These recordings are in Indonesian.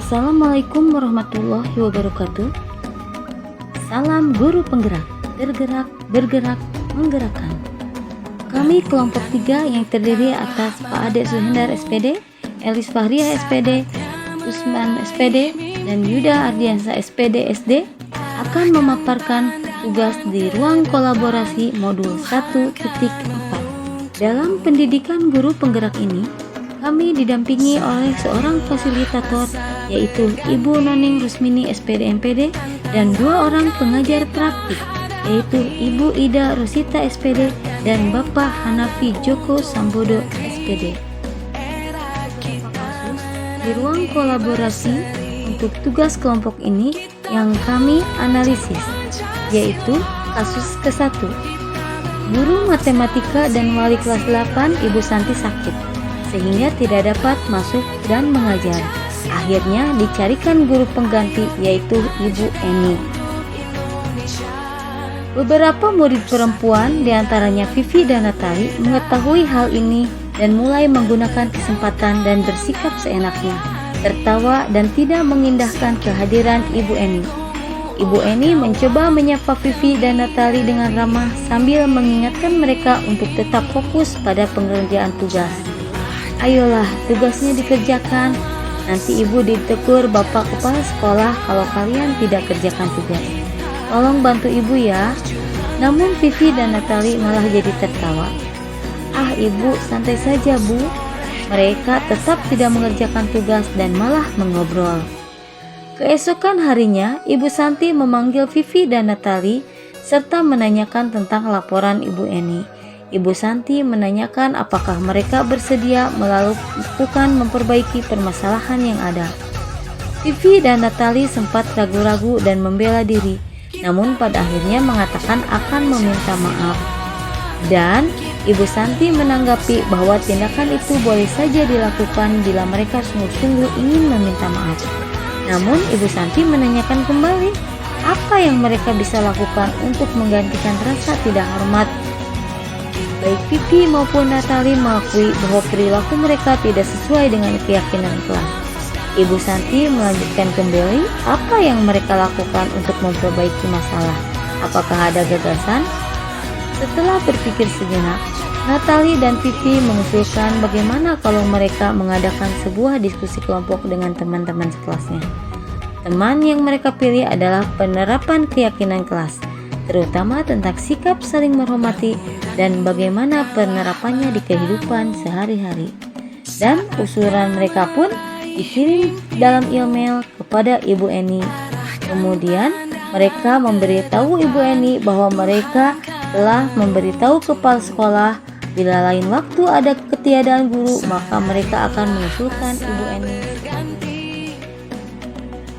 Assalamualaikum warahmatullahi wabarakatuh. Salam guru penggerak, bergerak, bergerak, menggerakkan. Kami kelompok 3 yang terdiri atas Pak Ade Suhendar SPD, Elis Fahriah SPD, Usman SPD, dan Yuda Ardiansa SPD SD akan memaparkan tugas di ruang kolaborasi modul 1.4. Dalam pendidikan guru penggerak ini, kami didampingi oleh seorang fasilitator, yaitu Ibu Noning Rusmini SPD MPD, dan 2 orang pengajar praktik, yaitu Ibu Ida Rosita SPD dan Bapak Hanafi Joko Sambodo SPD. Di ruang kolaborasi untuk tugas kelompok ini yang kami analisis, yaitu kasus ke-1. Guru matematika dan wali kelas 8 Ibu Santi sakit, sehingga tidak dapat masuk dan mengajar. Akhirnya dicarikan guru pengganti, yaitu Ibu Eni. Beberapa murid perempuan, diantaranya Vivi dan Natali, mengetahui hal ini dan mulai menggunakan kesempatan dan bersikap seenaknya, tertawa dan tidak mengindahkan kehadiran Ibu Eni. Ibu Eni mencoba menyapa Vivi dan Natali dengan ramah sambil mengingatkan mereka untuk tetap fokus pada pengerjaan tugas. Ayolah, tugasnya dikerjakan. Nanti ibu ditegur bapak kepala sekolah kalau kalian tidak kerjakan tugas. Tolong bantu ibu ya. Namun Vivi dan Natali malah jadi tertawa. Ah ibu, santai saja bu. Mereka tetap tidak mengerjakan tugas dan malah mengobrol. Keesokan harinya, Ibu Santi memanggil Vivi dan Natali serta menanyakan tentang laporan Ibu Eni. Ibu Santi menanyakan apakah mereka bersedia melakukan memperbaiki permasalahan yang ada. Vivi dan Natali sempat ragu-ragu dan membela diri, namun pada akhirnya mengatakan akan meminta maaf. Dan Ibu Santi menanggapi bahwa tindakan itu boleh saja dilakukan bila mereka sungguh-sungguh ingin meminta maaf. Namun Ibu Santi menanyakan kembali apa yang mereka bisa lakukan untuk menggantikan rasa tidak hormat. Baik Vivi maupun Natali mengakui bahwa perilaku mereka tidak sesuai dengan keyakinan kelas. Ibu Santi melanjutkan kembali apa yang mereka lakukan untuk memperbaiki masalah. Apakah ada gagasan? Setelah berpikir sejenak, Natali dan Vivi mengusulkan bagaimana kalau mereka mengadakan sebuah diskusi kelompok dengan teman-teman sekelasnya. Teman yang mereka pilih adalah penerapan keyakinan kelas, terutama tentang sikap saling menghormati dan bagaimana penerapannya di kehidupan sehari-hari. Dan usulan mereka pun dikirim dalam email kepada Ibu Eni. Kemudian mereka memberitahu Ibu Eni bahwa mereka telah memberitahu kepala sekolah bila lain waktu ada ketiadaan guru, maka mereka akan mengusulkan Ibu Eni.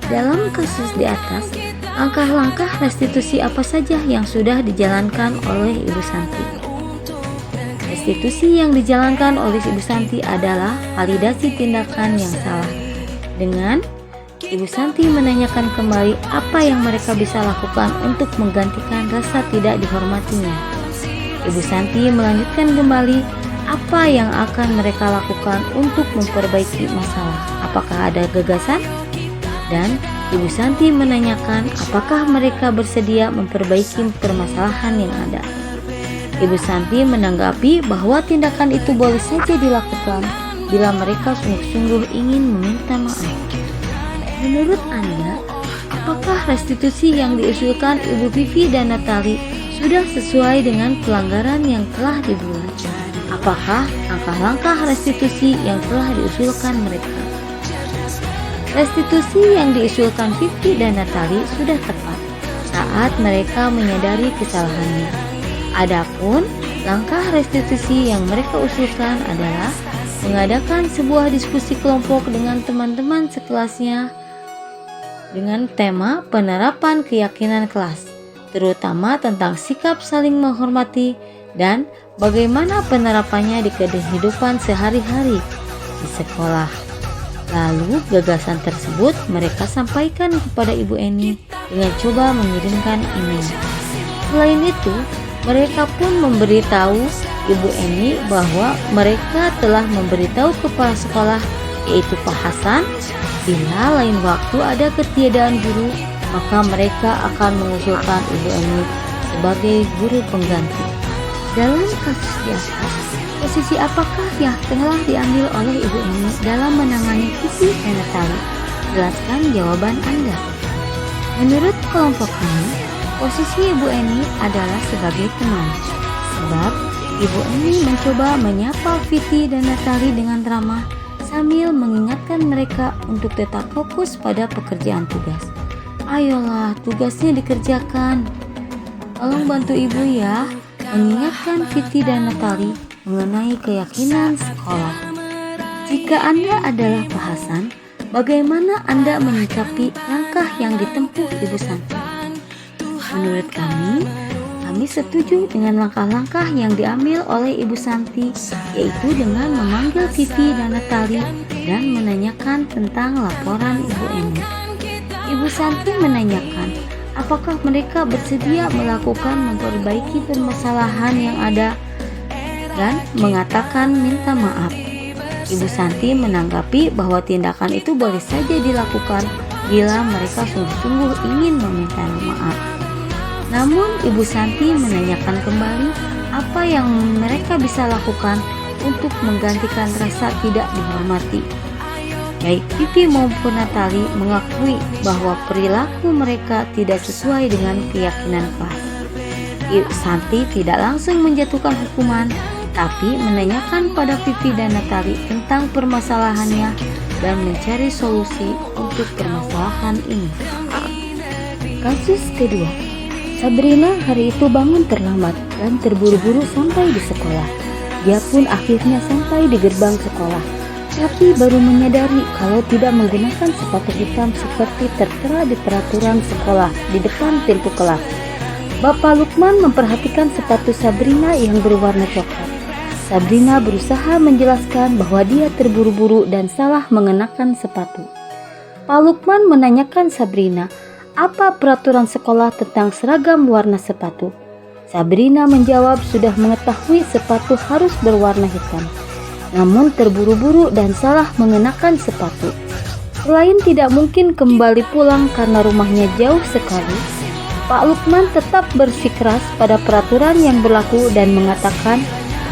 Dalam kasus di atas, langkah-langkah restitusi apa saja yang sudah dijalankan oleh Ibu Santi? Restitusi yang dijalankan oleh Ibu Santi adalah validasi tindakan yang salah. Dengan Ibu Santi menanyakan kembali apa yang mereka bisa lakukan untuk menggantikan rasa tidak dihormatinya. Ibu Santi melanjutkan kembali apa yang akan mereka lakukan untuk memperbaiki masalah. Apakah ada gagasan? Dan Ibu Santi menanyakan apakah mereka bersedia memperbaiki permasalahan yang ada. Ibu Santi menanggapi bahwa tindakan itu boleh saja dilakukan bila mereka sungguh-sungguh ingin meminta maaf. Menurut Anda, apakah restitusi yang diusulkan Ibu Vivi dan Natali sudah sesuai dengan pelanggaran yang telah dibuat? Apakah langkah-langkah restitusi yang telah diusulkan mereka? Restitusi yang diusulkan Vivi dan Natali sudah tepat saat mereka menyadari kesalahannya. Adapun langkah restitusi yang mereka usulkan adalah mengadakan sebuah diskusi kelompok dengan teman-teman sekelasnya dengan tema penerapan keyakinan kelas, terutama tentang sikap saling menghormati dan bagaimana penerapannya di kehidupan sehari-hari di sekolah. Lalu gagasan tersebut mereka sampaikan kepada Ibu Eni dengan coba mengirimkan email. Selain itu, mereka pun memberitahu Ibu Eni bahwa mereka telah memberitahu kepala sekolah, yaitu Pak Hasan, Bila lain waktu ada ketiadaan guru, maka mereka akan mengusulkan Ibu Eni sebagai guru pengganti. Dalam kasus di atas, posisi apakah yang telah diambil oleh Ibu Eni dalam menangani Vivi dan Natali? Jelaskan jawaban Anda. Menurut kelompok kami, posisi Ibu Eni adalah sebagai teman. Sebab Ibu Eni mencoba menyapa Vivi dan Natali dengan ramah sambil mengingatkan mereka untuk tetap fokus pada pekerjaan tugas. Ayolah, tugasnya dikerjakan. Tolong bantu ibu ya, mengingatkan Vivi dan Natali mengenai keyakinan sekolah. Jika Anda adalah Pak Hasan, bagaimana Anda menyikapi langkah yang ditempuh Ibu Santi? Menurut kami setuju dengan langkah-langkah yang diambil oleh Ibu Santi, yaitu dengan memanggil Vivi dan Natali dan menanyakan tentang laporan Ibu Eni. Ibu Santi menanyakan apakah mereka bersedia melakukan memperbaiki permasalahan yang ada dan mengatakan minta maaf. Ibu Santi menanggapi bahwa tindakan itu boleh saja dilakukan bila mereka sungguh-sungguh ingin meminta maaf. Namun Ibu Santi menanyakan kembali apa yang mereka bisa lakukan untuk menggantikan rasa tidak dihormati. Baik Vivi maupun Natali mengakui bahwa perilaku mereka tidak sesuai dengan keyakinan kelas. Ibu Santi tidak langsung menjatuhkan hukuman, tapi menanyakan pada Vivi dan Natali tentang permasalahannya dan mencari solusi untuk permasalahan ini. Kasus kedua, Sabrina hari itu bangun terlambat dan terburu-buru sampai di sekolah. Dia pun akhirnya sampai di gerbang sekolah, tapi baru menyadari kalau tidak menggunakan sepatu hitam seperti tertera di peraturan sekolah di depan pintu kelas. Bapak Lukman memperhatikan sepatu Sabrina yang berwarna coklat. Sabrina berusaha menjelaskan bahwa dia terburu-buru dan salah mengenakan sepatu. Pak Lukman menanyakan Sabrina, apa peraturan sekolah tentang seragam warna sepatu? Sabrina menjawab sudah mengetahui sepatu harus berwarna hitam, namun terburu-buru dan salah mengenakan sepatu. Selain tidak mungkin kembali pulang karena rumahnya jauh sekali, Pak Lukman tetap bersikeras pada peraturan yang berlaku dan mengatakan,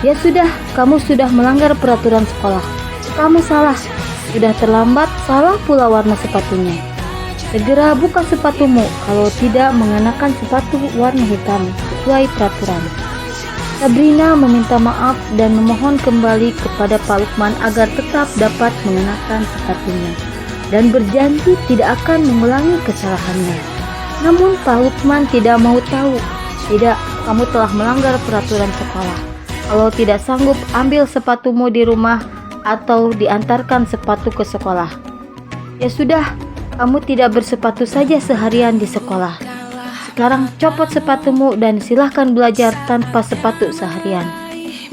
ya sudah, kamu sudah melanggar peraturan sekolah. Kamu salah, sudah terlambat, salah pula warna sepatunya. Segera buka sepatumu kalau tidak mengenakan sepatu warna hitam sesuai peraturan. Sabrina meminta maaf dan memohon kembali kepada Pak Lukman agar tetap dapat mengenakan sepatunya dan berjanji tidak akan mengulangi kesalahannya. Namun Pak Lukman tidak mau tahu. Tidak, kamu telah melanggar peraturan sekolah. Kalau tidak sanggup, ambil sepatumu di rumah atau diantarkan sepatu ke sekolah. Ya sudah, kamu tidak bersepatu saja seharian di sekolah. Sekarang copot sepatumu dan silahkan belajar tanpa sepatu seharian.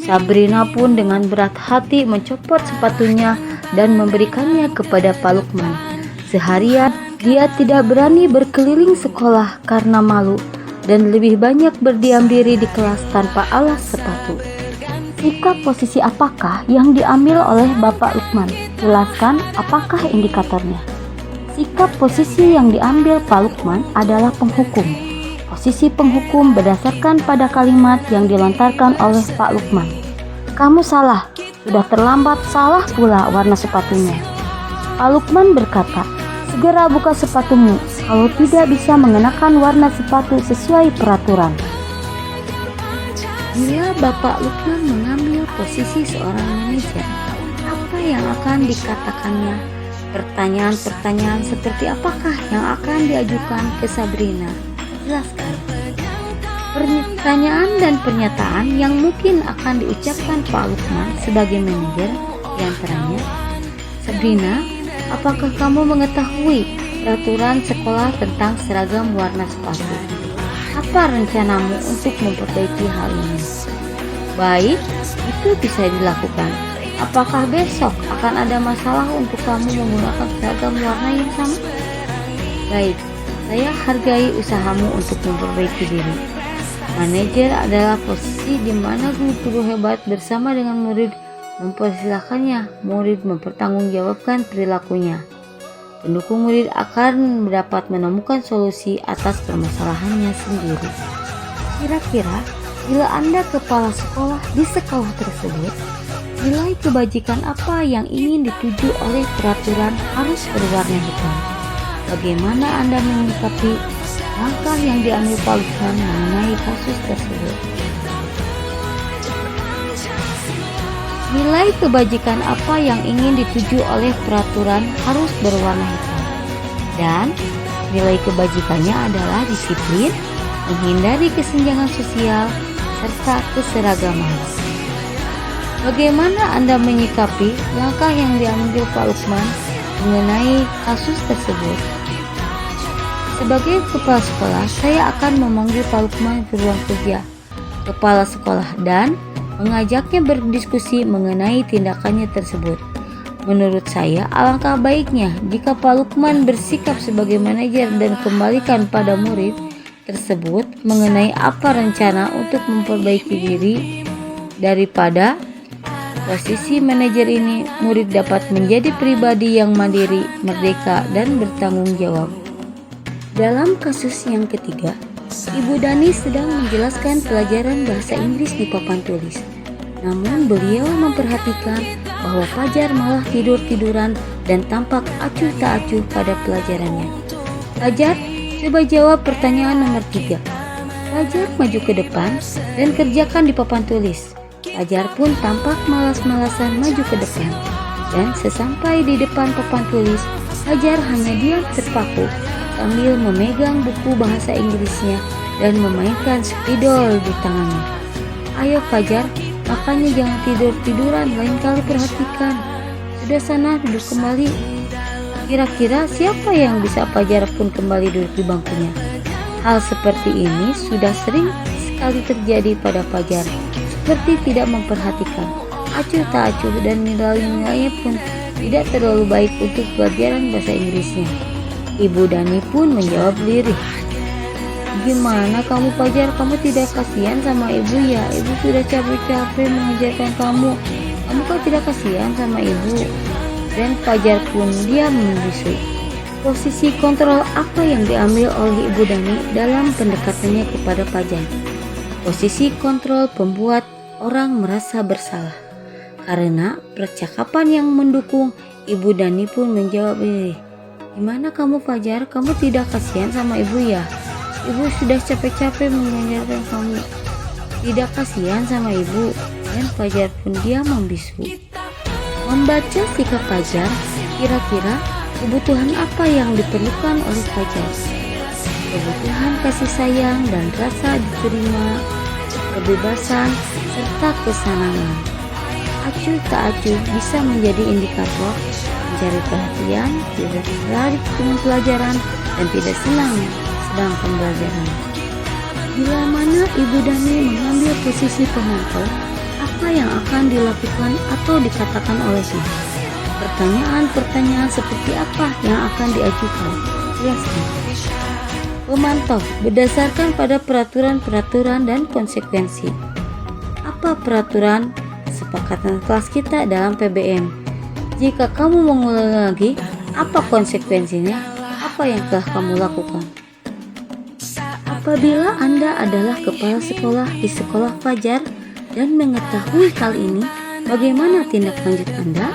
Sabrina pun dengan berat hati mencopot sepatunya dan memberikannya kepada Pak Lukman. Seharian dia tidak berani berkeliling sekolah karena malu dan lebih banyak berdiam diri di kelas tanpa alas sepatu. Sikap posisi apakah yang diambil oleh Bapak Lukman? Jelaskan apakah indikatornya. Sikap posisi yang diambil Pak Lukman adalah penghukum. Posisi penghukum berdasarkan pada kalimat yang dilontarkan oleh Pak Lukman. Kamu salah, sudah terlambat, salah pula warna sepatunya. Pak Lukman berkata, segera buka sepatumu, kalau tidak bisa mengenakan warna sepatu sesuai peraturan. Bila Bapak Lukman mengambil posisi seorang manajer, apa yang akan dikatakannya? Pertanyaan-pertanyaan seperti apakah yang akan diajukan ke Sabrina? Jelaskan. Pertanyaan dan pernyataan yang mungkin akan diucapkan Pak Lukman sebagai manajer diantaranya, Sabrina, apakah kamu mengetahui peraturan sekolah tentang seragam warna sepatu? Apa rencanamu untuk memperbaiki hal ini? Baik, itu bisa dilakukan. Apakah besok akan ada masalah untuk kamu menggunakan seragam warna yang sama? Baik, saya hargai usahamu untuk memperbaiki diri. Manajer adalah posisi di mana guru hebat bersama dengan murid mempersilahkannya murid mempertanggungjawabkan perilakunya. pendukung murid akan dapat menemukan solusi atas permasalahannya sendiri. Kira-kira bila Anda kepala sekolah di sekolah tersebut, nilai kebajikan apa yang ingin dituju oleh peraturan harus berwarna hitam? Bagaimana Anda menyikapi langkah yang diambil Pak Lukman mengenai kasus tersebut? Nilai kebajikan apa yang ingin dituju oleh peraturan harus berwarna hitam. Dan nilai kebajikannya adalah disiplin, menghindari kesenjangan sosial, serta keseragaman. Bagaimana Anda menyikapi langkah yang diambil Pak Lukman mengenai kasus tersebut? Sebagai kepala sekolah, saya akan memanggil Pak Lukman ke ruang kerja kepala sekolah dan mengajaknya berdiskusi mengenai tindakannya tersebut. Menurut saya, alangkah baiknya jika Pak Lukman bersikap sebagai manajer dan kembalikan pada murid tersebut mengenai apa rencana untuk memperbaiki diri. Daripada posisi manajer ini, murid dapat menjadi pribadi yang mandiri, merdeka, dan bertanggung jawab. Dalam kasus yang ketiga, Ibu Dani sedang menjelaskan pelajaran bahasa Inggris di papan tulis. Namun beliau memperhatikan bahwa Fajar malah tidur-tiduran dan tampak acuh tak acuh pada pelajarannya. Fajar, coba jawab pertanyaan nomor 3. Fajar maju ke depan dan kerjakan di papan tulis. Fajar pun tampak malas-malasan maju ke depan. Dan sesampai di depan papan tulis, Fajar hanya diam terpaku sambil memegang buku bahasa Inggrisnya dan memainkan spidol di tangannya. Ayo Fajar, makanya jangan tidur-tiduran, lain kali perhatikan. Sudah sana duduk kembali. Kira-kira siapa yang bisa Fajar pun kembali duduk di bangkunya? Hal seperti ini sudah sering sekali terjadi pada Fajar, seperti tidak memperhatikan, acuh tak acuh, dan nilai-nilainya pun tidak terlalu baik untuk pelajaran bahasa Inggrisnya. Ibu Dani pun menjawab lirih. Gimana kamu Fajar, kamu tidak kasihan sama ibu ya? Ibu sudah capek-capek mengajarkan kamu. Kamu kok tidak kasihan sama ibu? Dan Fajar pun diam membisu. Posisi kontrol apa yang diambil oleh Ibu Dani dalam pendekatannya kepada Fajar? Posisi kontrol membuat orang merasa bersalah. Karena percakapan yang mendukung, Ibu Dani pun menjawab lirih. Gimana kamu Fajar, kamu tidak kasihan sama ibu ya? Ibu sudah capek-capek mengajarkan kamu. Tidak kasihan sama ibu. Dan Fajar pun diam membisu. Membaca sikap Fajar, kira-kira kebutuhan apa yang diperlukan oleh Fajar? Kebutuhan kasih sayang dan rasa diterima, kebebasan, serta kesenangan. Acuh tak acuh bisa menjadi indikator mencari perhatian, tidak tertarik dengan pelajaran, dan tidak senang sedang pembelajaran. Bila mana Ibu Dani mengambil posisi pemantau, apa yang akan dilakukan atau dikatakan olehnya? Pertanyaan-pertanyaan seperti apa yang akan diajukan? Jelaskan. Pemantau berdasarkan pada peraturan-peraturan dan konsekuensi. Apa peraturan kesepakatan kelas kita dalam PBM? Jika kamu mengulang lagi, apa konsekuensinya? Apa yang telah kamu lakukan? Apabila Anda adalah kepala sekolah di sekolah Fajar dan mengetahui hal ini, bagaimana tindak lanjut Anda?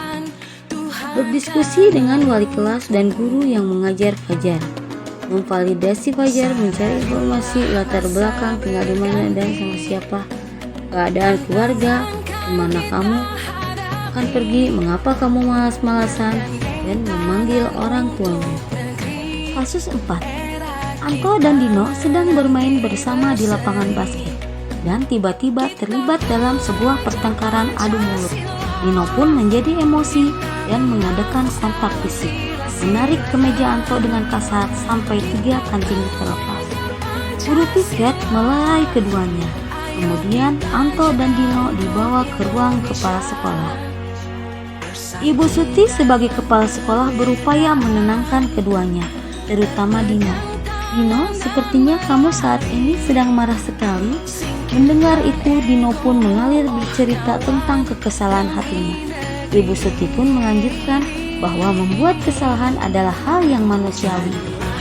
Berdiskusi dengan wali kelas dan guru yang mengajar Fajar. Memvalidasi Fajar, mencari informasi latar belakang, tinggal di mana dan sama siapa, keadaan keluarga, kemana kamu akan pergi, mengapa kamu malas-malasan, dan memanggil orang tuanya. Kasus 4. Anto dan Dino sedang bermain bersama di lapangan basket dan tiba-tiba terlibat dalam sebuah pertengkaran adu mulut. Dino pun menjadi emosi dan mengadakan kontak fisik, menarik kemeja Anto dengan kasar sampai 3 kancing terlepas. Guru Pisket melerai keduanya. Kemudian Anto dan Dino dibawa ke ruang kepala sekolah. Ibu Suti sebagai kepala sekolah berupaya menenangkan keduanya, terutama Dino. Dino, sepertinya kamu saat ini sedang marah sekali. Mendengar itu, Dino pun mengalir bercerita tentang kekesalan hatinya. Ibu Suti pun melanjutkan, bahwa membuat kesalahan adalah hal yang manusiawi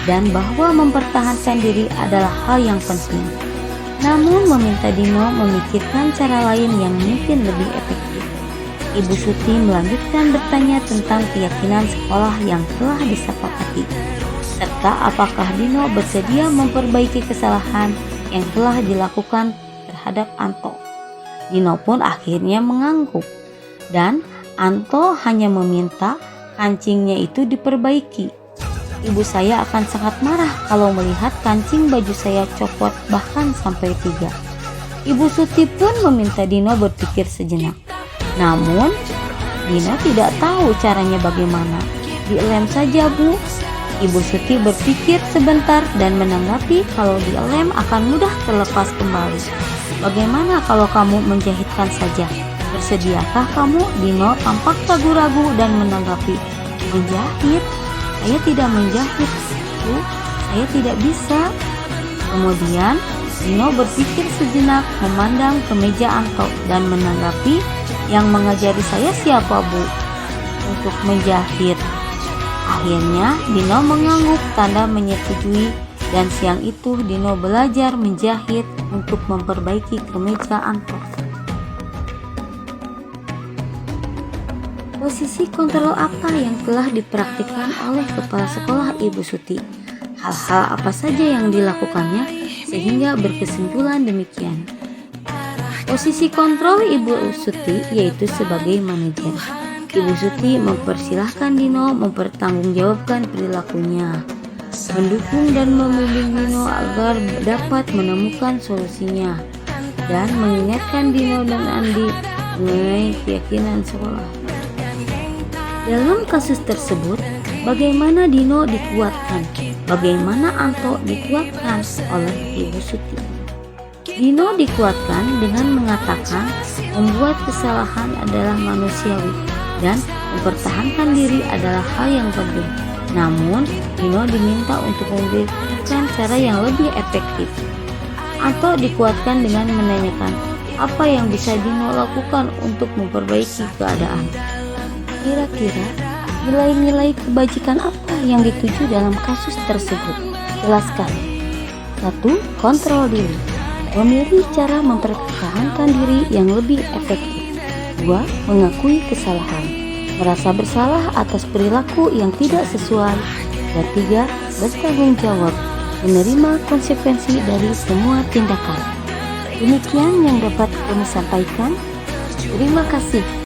dan bahwa mempertahankan diri adalah hal yang penting. Namun meminta Dino memikirkan cara lain yang mungkin lebih efektif. Ibu Suti melanjutkan bertanya tentang keyakinan sekolah yang telah disepakati, serta apakah Dino bersedia memperbaiki kesalahan yang telah dilakukan terhadap Anto. Dino pun akhirnya mengangguk, dan Anto hanya meminta kancingnya itu diperbaiki. Ibu saya akan sangat marah kalau melihat kancing baju saya copot bahkan sampai 3. Ibu Suti pun meminta Dino berpikir sejenak. Namun Dino tidak tahu caranya bagaimana. Dilem saja, Bu. Ibu Suti berpikir sebentar dan menanggapi kalau dilem akan mudah terlepas kembali. Bagaimana kalau kamu menjahitkan saja? Bersediakah kamu? Dino tampak ragu-ragu dan menanggapi. Menjahit? Saya tidak menjahit, Bu. Saya tidak bisa. Kemudian Dino berpikir sejenak, memandang ke meja Anto dan menanggapi, yang mengajari saya siapa, Bu? Untuk menjahit. Akhirnya Dino mengangguk tanda menyetujui, dan siang itu Dino belajar menjahit untuk memperbaiki kemeja Anto. Posisi kontrol apa yang telah dipraktikkan oleh kepala sekolah Ibu Suti? Hal-hal apa saja yang dilakukannya sehingga berkesimpulan demikian? Posisi kontrol Ibu Suti yaitu sebagai manajer. Ibu Suti mempersilahkan Dino mempertanggungjawabkan perilakunya, mendukung dan membimbing Dino agar dapat menemukan solusinya, dan mengingatkan Dino dan Andi mengenai keyakinan sekolah. Dalam kasus tersebut, bagaimana Dino dikuatkan, bagaimana Anto dikuatkan oleh Ibu Suti. Dino dikuatkan dengan mengatakan membuat kesalahan adalah manusiawi dan mempertahankan diri adalah hal yang penting. Namun, Dino diminta untuk memberikan cara yang lebih efektif. Anto dikuatkan dengan menanyakan apa yang bisa Dino lakukan untuk memperbaiki keadaan. Kira-kira nilai-nilai kebajikan apa yang dituju dalam kasus tersebut? Jelaskan. 1. Kontrol diri. Memilih cara mempertahankan diri yang lebih efektif. 2. Mengakui kesalahan. Merasa bersalah atas perilaku yang tidak sesuai. Dan 3. Bertanggung jawab, menerima konsekuensi dari semua tindakan. Demikian yang dapat kami sampaikan. Terima kasih.